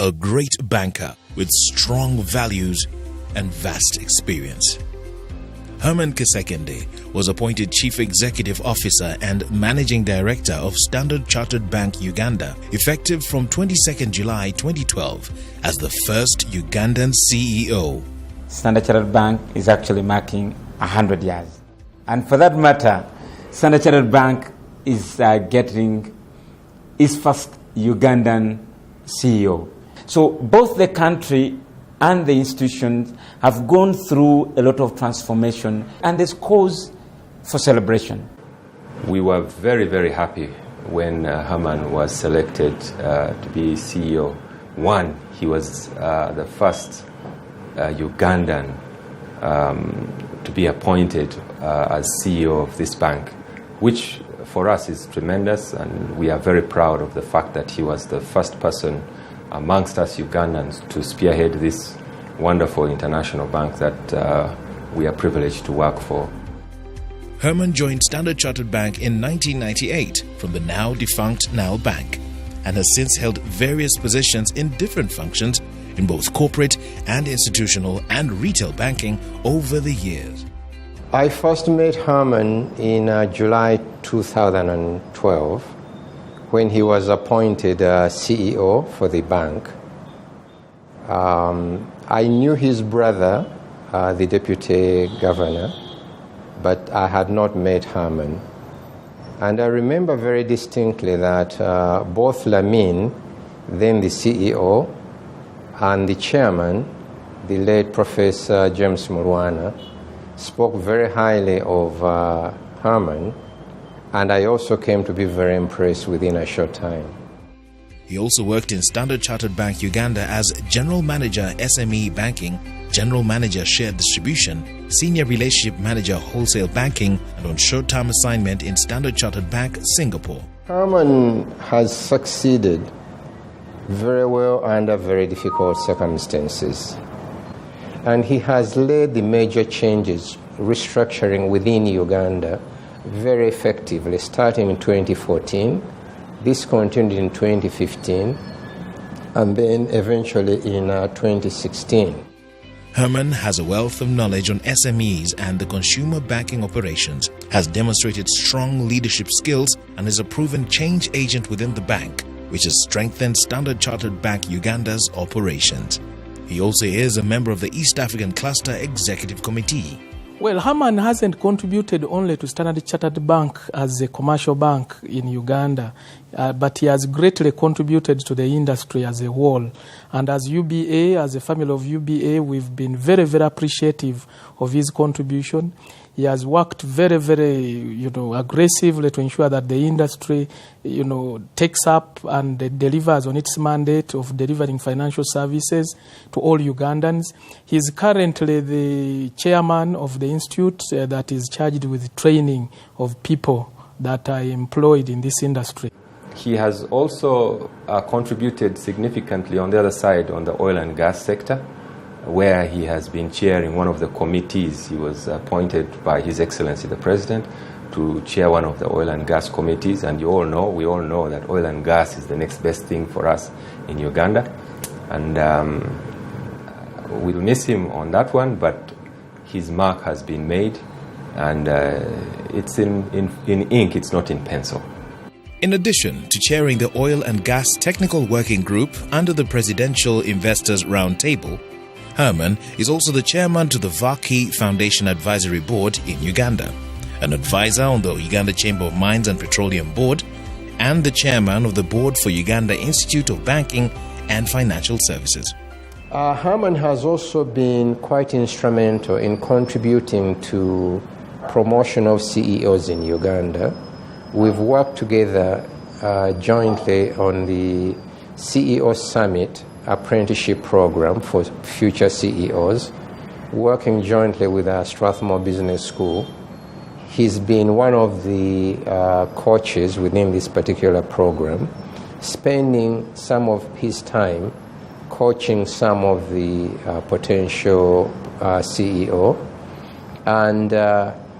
a great banker with strong values and vast experience. Herman Kisekende was appointed Chief Executive Officer and Managing Director of Standard Chartered Bank Uganda, effective from 22nd July 2012 as the first Ugandan CEO. Standard Chartered Bank is actually marking 100 years. And for that matter, Standard Chartered Bank is getting its first Ugandan CEO. So both the country and the institutions have gone through a lot of transformation, and there's cause for celebration. We were very, very happy when Herman was selected to be CEO. One, he was the first Ugandan to be appointed as CEO of this bank, which for us is tremendous, and we are very proud of the fact that he was the first person amongst us Ugandans to spearhead this wonderful international bank that we are privileged to work for. Herman joined Standard Chartered Bank in 1998 from the now defunct Nile Bank and has since held various positions in different functions in both corporate and institutional and retail banking over the years. I first met Herman in July 2012 when he was appointed CEO for the bank. I knew his brother, the deputy governor, but I had not met Herman. And I remember very distinctly that both Lamin, then the CEO, and the chairman, the late Professor James Murwana, spoke very highly of Herman, and I also came to be very impressed within a short time. He also worked in Standard Chartered Bank Uganda as General Manager SME Banking, General Manager Shared Distribution, Senior Relationship Manager Wholesale Banking, and on short-term assignment in Standard Chartered Bank Singapore. Herman has succeeded very well under very difficult circumstances. And he has led the major changes, restructuring within Uganda very effectively, starting in 2014. This continued in 2015, and then eventually in 2016. Herman has a wealth of knowledge on SMEs and the consumer banking operations, has demonstrated strong leadership skills, and is a proven change agent within the bank, which has strengthened Standard Chartered Bank Uganda's operations. He also is a member of the East African Cluster Executive Committee. Well, Herman hasn't contributed only to Standard Chartered Bank as a commercial bank in Uganda, but he has greatly contributed to the industry as a whole. And as UBA, as a family of UBA, we've been very, very appreciative of his contribution. He has worked very, very, aggressively to ensure that the industry, takes up and delivers on its mandate of delivering financial services to all Ugandans. He is currently the chairman of the institute that is charged with training of people that are employed in this industry. He has also contributed significantly on the other side on the oil and gas sector, where he has been chairing one of the committees. He was appointed by His Excellency the President to chair one of the oil and gas committees, and we all know that oil and gas is the next best thing for us in Uganda, and we'll miss him on that one, but his mark has been made, and it's in ink, it's not in pencil. In addition to chairing the Oil and Gas Technical Working Group under the Presidential Investors Roundtable, Herman is also the chairman to the Vaki Foundation Advisory Board in Uganda, an advisor on the Uganda Chamber of Mines and Petroleum Board, and the chairman of the board for Uganda Institute of Banking and Financial Services. Herman has also been quite instrumental in contributing to promotion of CEOs in Uganda. We've worked together jointly on the CEO Summit apprenticeship program for future CEOs, working jointly with our Strathmore Business School. He's been one of the coaches within this particular program, spending some of his time coaching some of the potential CEO. And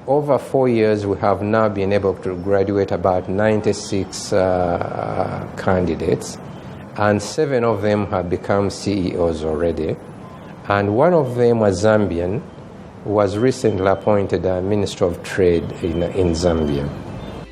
over 4 years, we have now been able to graduate about 96 candidates. and 7 of them have become CEOs already. And one of them was Zambian, was recently appointed Minister of Trade in Zambia.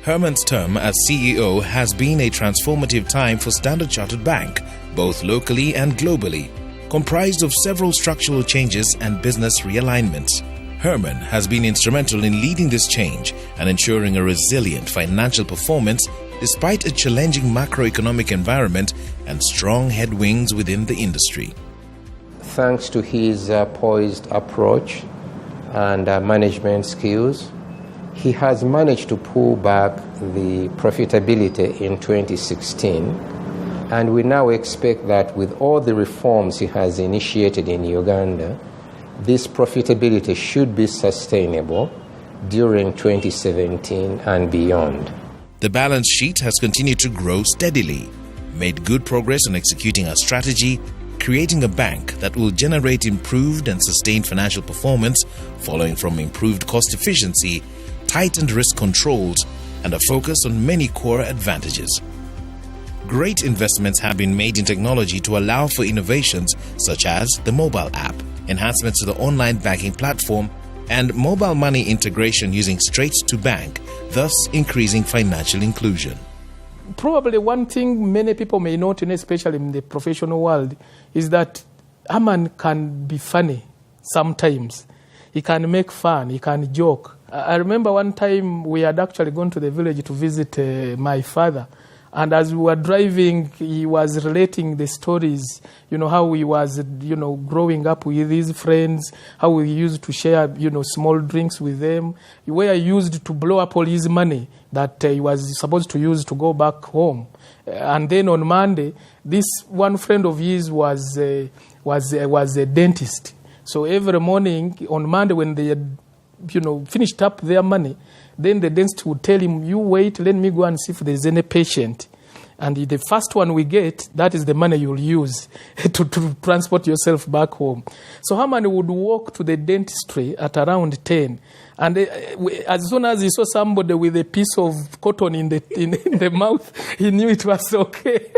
Herman's term as CEO has been a transformative time for Standard Chartered Bank, both locally and globally, comprised of several structural changes and business realignments. Herman has been instrumental in leading this change and ensuring a resilient financial performance despite a challenging macroeconomic environment and strong headwinds within the industry. Thanks to his poised approach and management skills, he has managed to pull back the profitability in 2016, and we now expect that with all the reforms he has initiated in Uganda, this profitability should be sustainable during 2017 and beyond. The balance sheet has continued to grow steadily, made good progress on executing our strategy, creating a bank that will generate improved and sustained financial performance following from improved cost efficiency, tightened risk controls, and a focus on many core advantages. Great investments have been made in technology to allow for innovations such as the mobile app, enhancements to the online banking platform, and mobile money integration using straight to bank, thus increasing financial inclusion. Probably one thing many people may not know, especially in the professional world, is that Herman can be funny sometimes. He can make fun, he can joke. I remember one time we had actually gone to the village to visit my father. And as we were driving, he was relating the stories, how he was, growing up with his friends, how he used to share, small drinks with them, where he used to blow up all his money that he was supposed to use to go back home. And then on Monday, this one friend of his was a dentist. So every morning on Monday when they had, finished up their money, then the dentist would tell him, you wait, let me go and see if there's any patient. And the first one we get, that is the money you'll use to transport yourself back home. So Herman would walk to the dentistry at around 10. And as soon as he saw somebody with a piece of cotton in the mouth, he knew it was okay.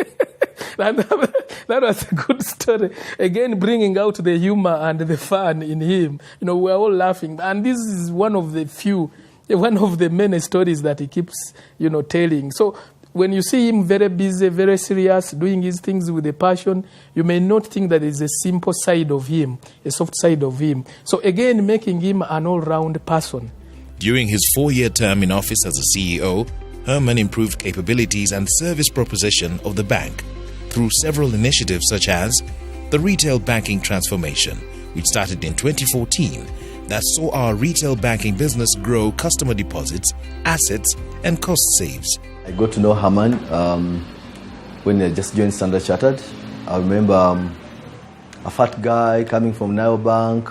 And that was a good story. Again, bringing out the humor and the fun in him. We're all laughing. And this is one of the many stories that he keeps, telling. So when you see him very busy, very serious, doing his things with a passion, you may not think that it's a simple side of him, a soft side of him. So again, making him an all-round person. During his 4-year term in office as a CEO, Herman improved capabilities and service proposition of the bank through several initiatives such as the retail banking transformation, which started in 2014, that saw our retail banking business grow customer deposits, assets, and cost saves. I got to know Herman when I just joined Standard Chartered. I remember a fat guy coming from Nile Bank,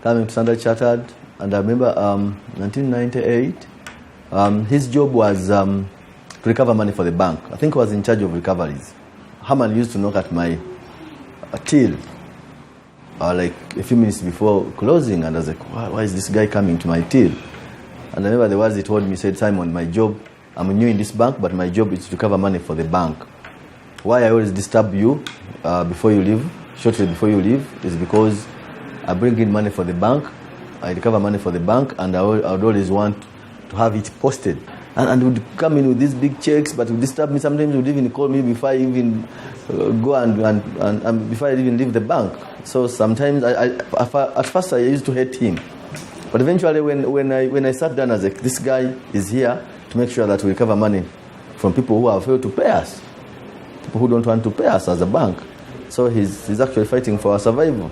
coming to Standard Chartered, and I remember 1998, his job was to recover money for the bank. I think he was in charge of recoveries. Herman used to knock at my till like a few minutes before closing, and I was like, why is this guy coming to my till? And I remember the words he told me, said, Simon, my job, I'm new in this bank, but my job is to recover money for the bank. Why I always disturb you before you leave, shortly before you leave, is because I bring in money for the bank, I recover money for the bank, and I would always want to have it posted. And would come in with these big checks, but would disturb me. Sometimes would even call me before I even go and before I even leave the bank. So sometimes at first I used to hate him, but eventually when I sat down, I was like, this guy is here to make sure that we recover money from people who have failed to pay us, people who don't want to pay us as a bank. So he's actually fighting for our survival.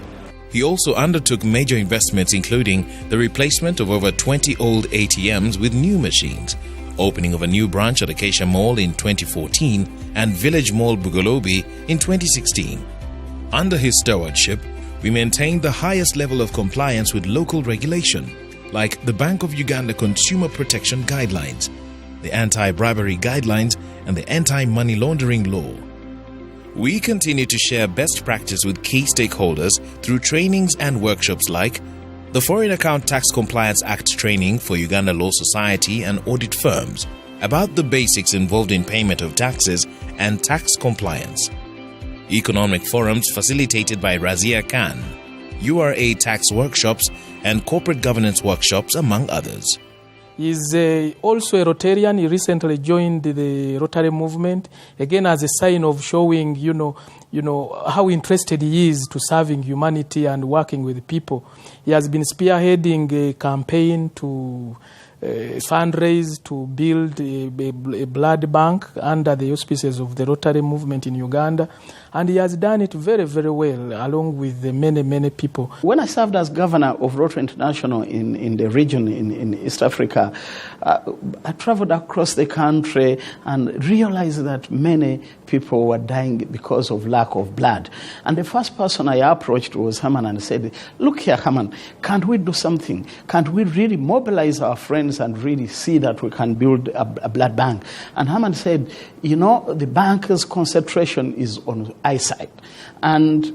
He also undertook major investments, including the replacement of over 20 old ATMs with new machines, opening of a new branch at Acacia Mall in 2014 and Village Mall Bugolobi in 2016. Under his stewardship, we maintained the highest level of compliance with local regulation, like the Bank of Uganda Consumer Protection Guidelines, the Anti-Bribery Guidelines, and the Anti-Money Laundering Law. We continue to share best practice with key stakeholders through trainings and workshops like the Foreign Account Tax Compliance Act training for Uganda Law Society and audit firms about the basics involved in payment of taxes and tax compliance, economic forums facilitated by Razia Khan, URA tax workshops, and corporate governance workshops, among others. He's also a Rotarian. He recently joined the Rotary movement, again as a sign of showing, how interested he is to serving humanity and working with people. He has been spearheading a campaign to fundraise to build a blood bank under the auspices of the Rotary movement in Uganda, and he has done it very, very well, along with the many people. When I served as governor of Rotary International in the region in East Africa, I traveled across the country and realized that many people were dying because of lack of blood. And the first person I approached was Herman and said, "Look here, Herman, can't we do something? Can't we really mobilize our friends and really see that we can build a blood bank?" And Herman said, the bank's concentration is on eyesight, and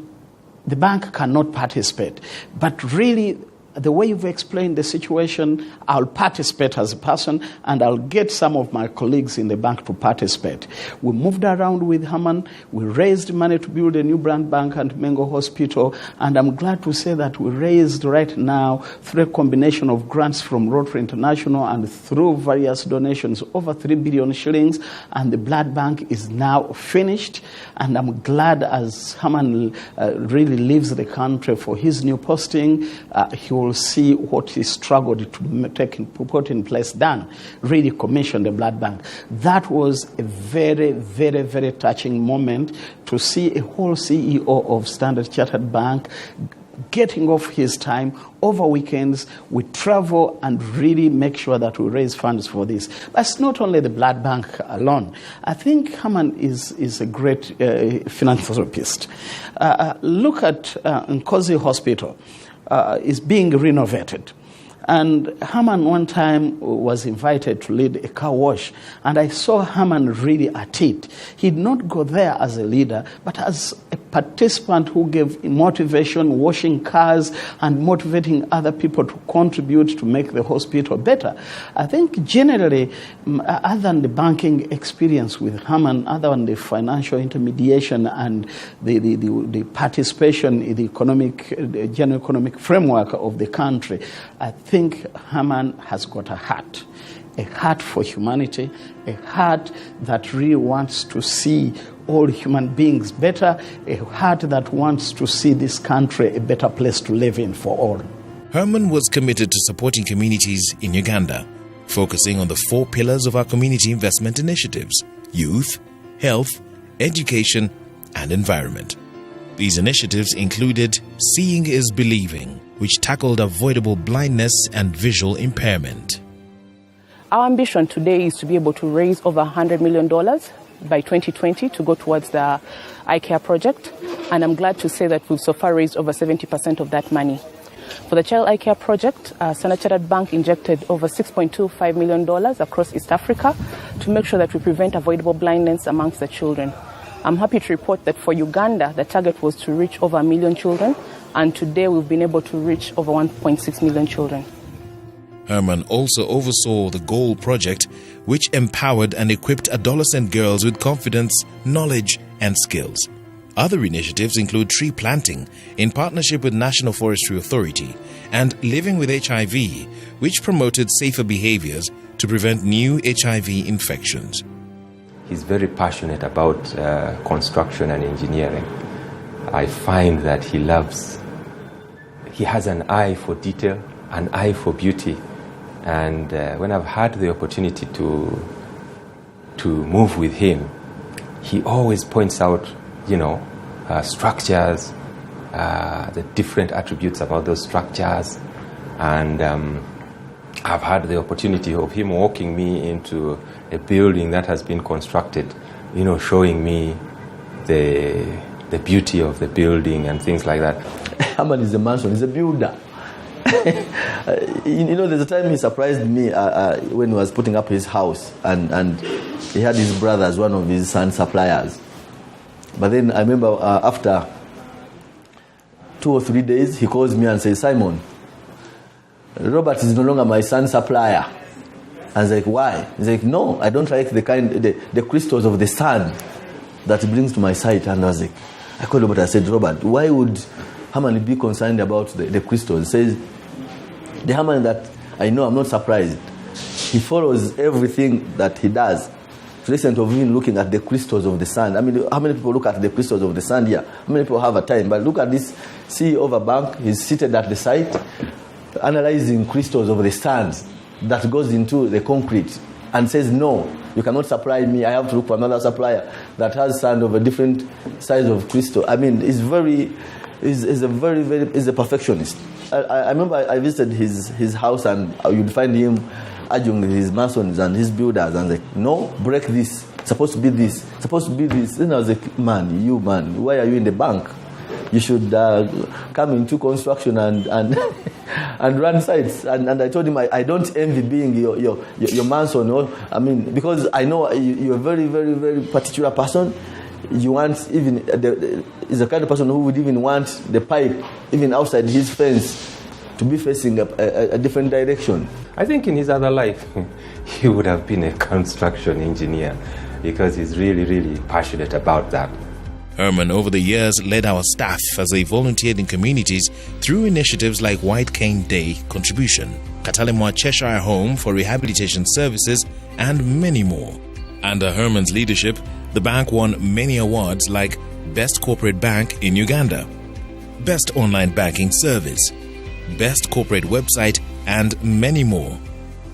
the bank cannot participate. But really, the way you've explained the situation, I'll participate as a person, and I'll get some of my colleagues in the bank to participate. We moved around with Herman. We raised money to build a new blood bank at Mengo Hospital, and I'm glad to say that we raised right now, through a combination of grants from Rotary International and through various donations, over 3 billion shillings, and the blood bank is now finished. And I'm glad, as Herman really leaves the country for his new posting, he will see what he struggled to put in place done, really commission the blood bank. That was a very, very, very touching moment to see a whole CEO of Standard Chartered Bank getting off his time over weekends. We travel and really make sure that we raise funds for this. But it's not only the blood bank alone. I think Herman is a great philanthropist. Look at Nkozi Hospital. Is being renovated. And Herman one time was invited to lead a car wash, and I saw Herman really at it. He did not go there as a leader, but as a participant who gave motivation, washing cars and motivating other people to contribute to make the hospital better. I think generally, other than the banking experience with Herman, other than the financial intermediation and the participation in the general economic framework of the country, I think Herman has got a heart for humanity, a heart that really wants to see all human beings better, a heart that wants to see this country a better place to live in for all. Herman was committed to supporting communities in Uganda, focusing on the 4 pillars of our community investment initiatives: youth, health, education, and environment. These initiatives included Seeing is Believing, which tackled avoidable blindness and visual impairment. Our ambition today is to be able to raise over $100 million by 2020 to go towards the eye care project. And I'm glad to say that we've so far raised over 70% of that money. For the child eye care project, Standard Chartered Bank injected over $6.25 million across East Africa to make sure that we prevent avoidable blindness amongst the children. I'm happy to report that for Uganda, the target was to reach over 1 million children, and today we've been able to reach over 1.6 million children. Herman also oversaw the GOAL project, which empowered and equipped adolescent girls with confidence, knowledge, and skills. Other initiatives include tree planting in partnership with National Forestry Authority and Living with HIV, which promoted safer behaviors to prevent new HIV infections. He's very passionate about construction and engineering. I find that he has an eye for detail, an eye for beauty. And when I've had the opportunity to move with him, he always points out, structures, the different attributes about those structures. And I've had the opportunity of him walking me into a building that has been constructed, showing me the beauty of the building and things like that. Herman is a mansion, he's a builder. There's a time he surprised me when he was putting up his house, and he had his brother as one of his son's suppliers. But then I remember after 2 or 3 days, he calls me and says, "Simon, Robert is no longer my son's supplier." I was like, "Why?" He's like, "No, I don't like the crystals of the sun that he brings to my site." And I was like, I called Robert. I said, Robert, why would Herman be concerned about the crystals? He says, the Herman that I know, I'm not surprised. He follows everything that he does. To the extent of even looking at the crystals of the sand. I mean, how many people look at the crystals of the sand here? How many people have a time? But look at this CEO of a bank. He's seated at the site, analyzing crystals of the sand that goes into the concrete, and says, no, you cannot supply me. I have to look for another supplier that has sand of a different size of crystal. I mean, he's a perfectionist. I remember I visited his house, and you'd find him arguing with his masons and his builders, and like, no, break this. It's supposed to be this. It's supposed to be this. Then I was like, man, why are you in the bank? You should come into construction and and run sites. And I told him I don't envy being your mason. I mean, because I know you're a very, very, very particular person. You want even is the kind of person who would even want the pipe even outside his fence to be facing a different direction. I think in his other life, he would have been a construction engineer because he's really, really passionate about that. Herman, over the years, led our staff as they volunteered in communities through initiatives like White Cane Day Contribution, Katalemwa Cheshire Home for Rehabilitation Services, and many more. Under Herman's leadership, the bank won many awards like Best Corporate Bank in Uganda, Best Online Banking Service, Best Corporate Website, and many more.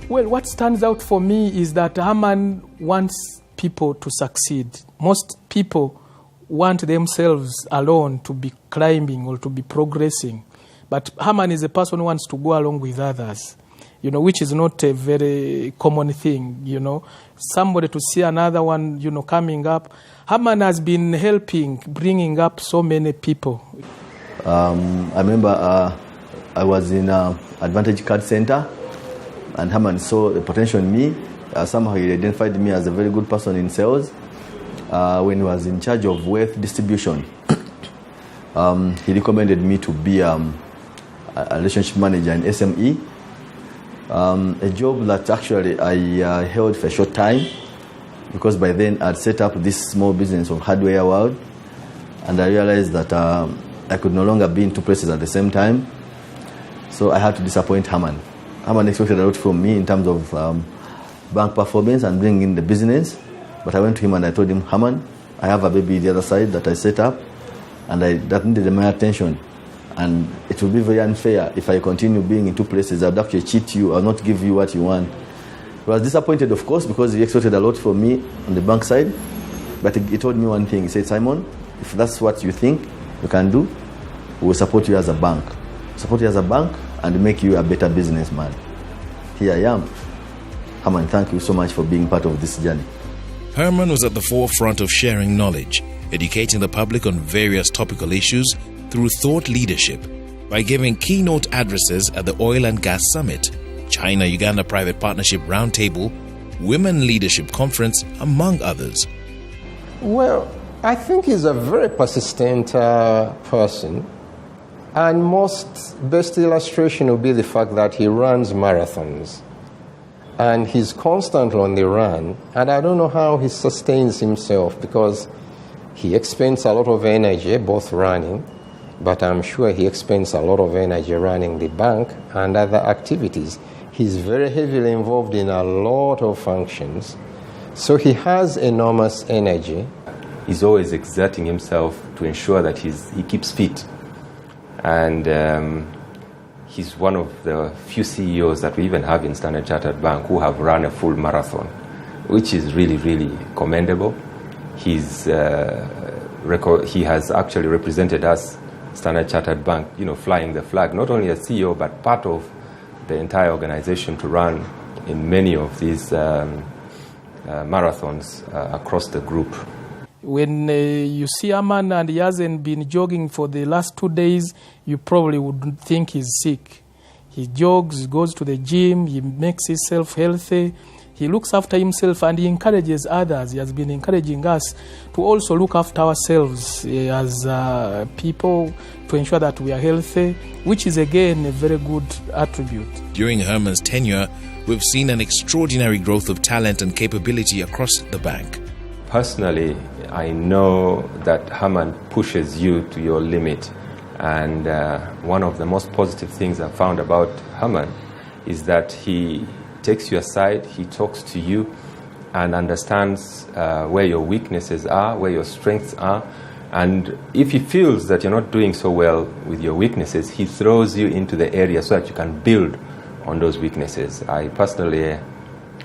Well, what stands out for me is that Herman wants people to succeed. Most people want themselves alone to be climbing or to be progressing. But Herman is a person who wants to go along with others, which is not a very common thing, Somebody to see another one, coming up. Herman has been helping, bringing up so many people. I remember I was in Advantage Card Center, and Herman saw the potential in me. Somehow he identified me as a very good person in sales. When he was in charge of wealth distribution, he recommended me to be a relationship manager in SME, a job that actually I held for a short time, because by then I'd set up this small business of hardware world, and I realized that I could no longer be in two places at the same time. So I had to disappoint Herman. Herman expected a lot from me in terms of bank performance and bringing in the business. But I went to him and I told him, Herman, I have a baby the other side that I set up, and that needed my attention. And it will be very unfair if I continue being in two places. I would actually cheat you or not give you what you want. He was disappointed, of course, because he expected a lot from me on the bank side. But he told me one thing. He said, Simon, if that's what you think you can do, we will support you as a bank. Support you as a bank and make you a better businessman. Here I am. Herman, thank you so much for being part of this journey. Herman was at the forefront of sharing knowledge, educating the public on various topical issues through thought leadership by giving keynote addresses at the Oil and Gas Summit, China-Uganda Private Partnership Roundtable, Women Leadership Conference, among others. Well, I think he's a very persistent person. And best illustration will be the fact that he runs marathons. And he's constantly on the run. And I don't know how he sustains himself, because he expends a lot of energy, both running, but I'm sure he expends a lot of energy running the bank and other activities. He's very heavily involved in a lot of functions. So he has enormous energy. He's always exerting himself to ensure that he keeps fit. And he's one of the few CEOs that we even have in Standard Chartered Bank who have run a full marathon, which is really, really commendable. He has actually represented us, Standard Chartered Bank, flying the flag, not only as CEO, but part of the entire organization to run in many of these marathons across the group. When you see Herman and he hasn't been jogging for the last 2 days, you probably would think he's sick. He jogs, goes to the gym, he makes himself healthy, he looks after himself, and he encourages others. He has been encouraging us to also look after ourselves as people, to ensure that we are healthy, which is again a very good attribute. During Herman's tenure, we've seen an extraordinary growth of talent and capability across the bank. Personally, I know that Herman pushes you to your limit. And one of the most positive things I've found about Herman is that he takes you aside, he talks to you and understands where your weaknesses are, where your strengths are. And if he feels that you're not doing so well with your weaknesses, he throws you into the area so that you can build on those weaknesses. I personally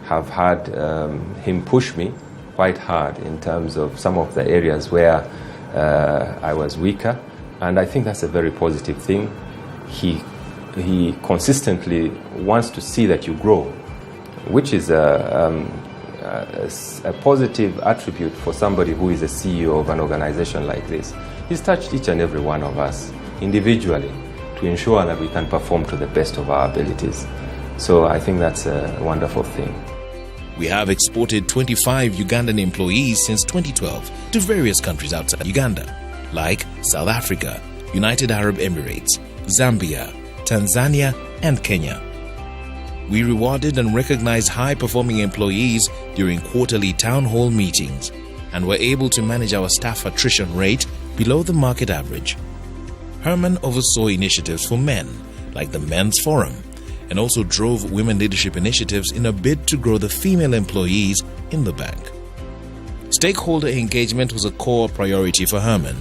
have had him push me quite hard in terms of some of the areas where I was weaker, and I think that's a very positive thing. He consistently wants to see that you grow, which is a positive attribute for somebody who is a CEO of an organization like this. He's touched each and every one of us individually to ensure that we can perform to the best of our abilities. So I think that's a wonderful thing. We have exported 25 Ugandan employees since 2012 to various countries outside Uganda, like South Africa, United Arab Emirates, Zambia, Tanzania, and Kenya. We rewarded and recognized high-performing employees during quarterly town hall meetings and were able to manage our staff attrition rate below the market average. Herman oversaw initiatives for men, like the Men's Forum, and also drove women leadership initiatives in a bid to grow the female employees in the bank. Stakeholder engagement was a core priority for Herman,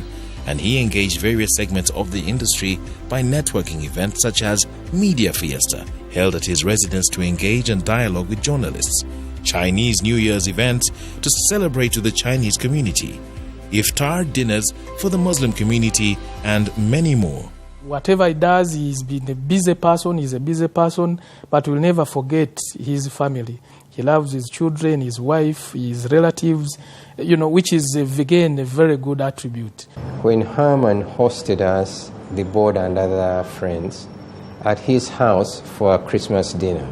and he engaged various segments of the industry by networking events such as Media Fiesta, held at his residence to engage and dialogue with journalists, Chinese New Year's events to celebrate with the Chinese community, iftar dinners for the Muslim community, and many more. Whatever he does, he's been a busy person, but will never forget his family. He loves his children, his wife, his relatives, which is, again, a very good attribute. When Herman hosted us, the board and other friends, at his house for a Christmas dinner,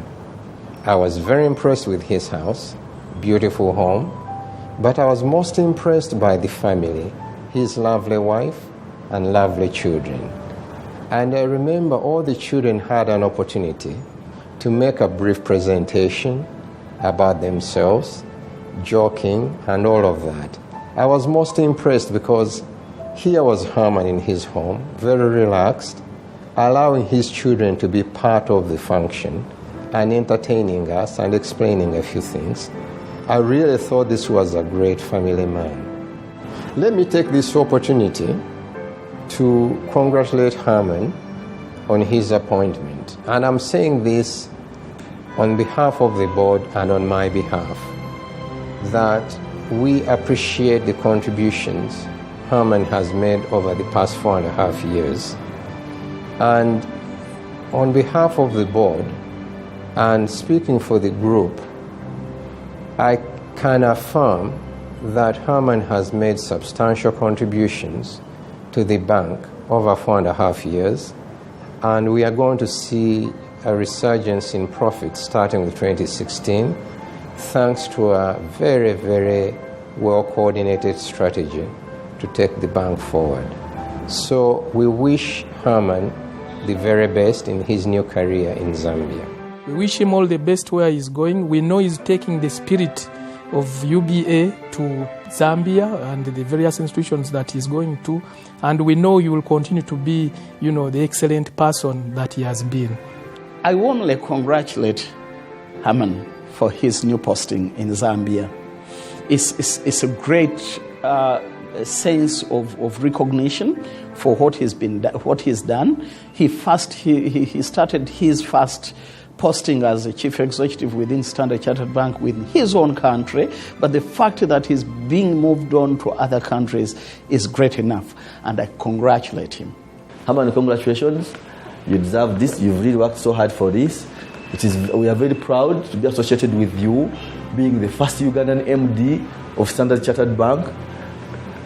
I was very impressed with his house, beautiful home, but I was most impressed by the family, his lovely wife and lovely children. And I remember all the children had an opportunity to make a brief presentation about themselves, joking, and all of that. I was most impressed because here was Herman in his home, very relaxed, allowing his children to be part of the function and entertaining us and explaining a few things. I really thought this was a great family man. Let me take this opportunity to congratulate Herman on his appointment. And I'm saying this on behalf of the board and on my behalf, that we appreciate the contributions Herman has made over the past 4.5 years. And on behalf of the board, and speaking for the group, I can affirm that Herman has made substantial contributions to the bank over 4.5 years, and we are going to see a resurgence in profits starting with 2016, thanks to a very, very well-coordinated strategy to take the bank forward. So we wish Herman the very best in his new career in Zambia. We wish him all the best where he's going. We know he's taking the spirit of UBA to Zambia and the various institutions that he's going to, and we know he will continue to be, the excellent person that he has been. I warmly congratulate Herman for his new posting in Zambia. It's a great sense of recognition for what he's done. He started his first posting as a chief executive within Standard Chartered Bank within his own country, but the fact that he's being moved on to other countries is great enough, and I congratulate him. Herman, congratulations. You deserve this. You've really worked so hard for this. We are very proud to be associated with you, being the first Ugandan MD of Standard Chartered Bank,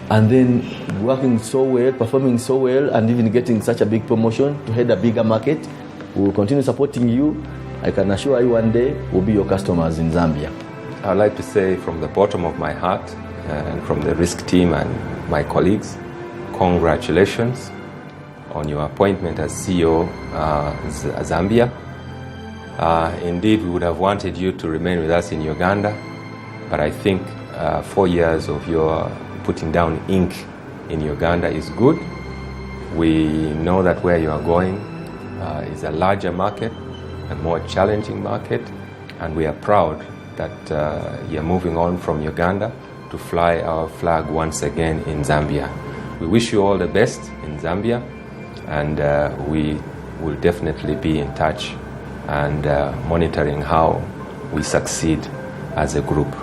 and then working so well, performing so well, and even getting such a big promotion to head a bigger market. We will continue supporting you. I can assure you one day we'll be your customers in Zambia. I'd like to say from the bottom of my heart and from the risk team and my colleagues, congratulations on your appointment as CEO Zambia. Indeed, we would have wanted you to remain with us in Uganda, but I think 4 years of your putting down ink in Uganda is good. We know that where you are going is a larger market, a more challenging market, and we are proud that you're moving on from Uganda to fly our flag once again in Zambia. We wish you all the best in Zambia, and we will definitely be in touch and monitoring how we succeed as a group.